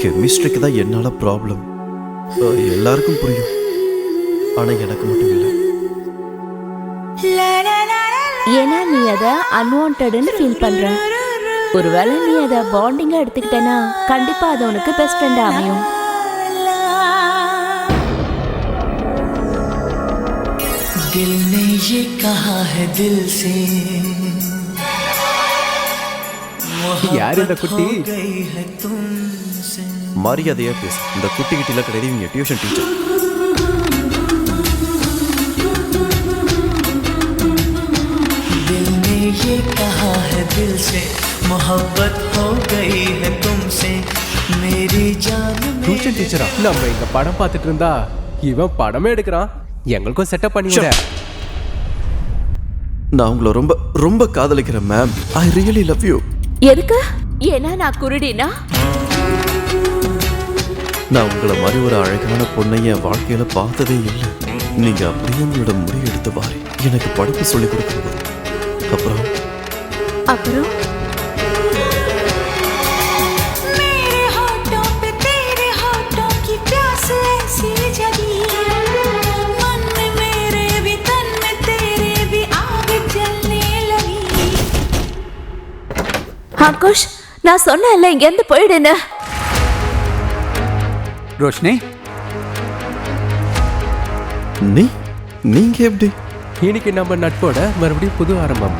கெமிஸ்ட்ரிக்கு தான் என்னால ப்ராப்ளம். எல்லாருக்கும் புரியும், ஆனா எனக்கு மட்டும் இல்லை. ஏன்னா நீ அதை அன்வான்டட்னு ஃபீல் பண்ற. ஒருவேளை நீ அதை பாண்டிங்கா எடுத்துக்கிட்டேன்னா கண்டிப்பா அது உனக்கு பெஸ்ட் ஃப்ரெண்டா அமையும். दिल ने ये कहा है दिल से யார் இந்த குட்டி? गई है तुमसे. மரியாதையா பேசு. இந்த குட்டி கிட்டில கிடையாது, இவங்க டியூஷன் டீச்சர். दिल ने ये कहा है दिल से मोहब्बत हो गई है तुमसे मेरी जान. டியூஷன் டீச்சரா? நம்ம இங்க படம் பார்த்துட்டு இருந்தா இவன் படமே எடுக்கிறான். எங்களுக்கும் செட்டப் பண்ணி விட. நான் உங்களை ரொம்ப ரொம்ப காதலிக்கிறேன் ma'am. I really love you. எதுக்கு? ஏன்னா நான் குருடினா? நான் உங்களை மாதிரி ஒரு அழகான பொண்ணை என் வாழ்க்கையில பார்த்ததே இல்லை. நீங்க அப்படியே உங்களோட முடி எடுத்து வாரி எனக்கு படிப்பு சொல்லி கொடுக்கும்போது அப்புறம் ஆகுஷ், நான் சொன்னேன்ல இங்க இருந்து போயிடுன்னு. ரோஷினி, நீங்க எப்படி? இன்னைக்கு நம்ம நட்போட மறுபடியும் புது ஆரம்பம்.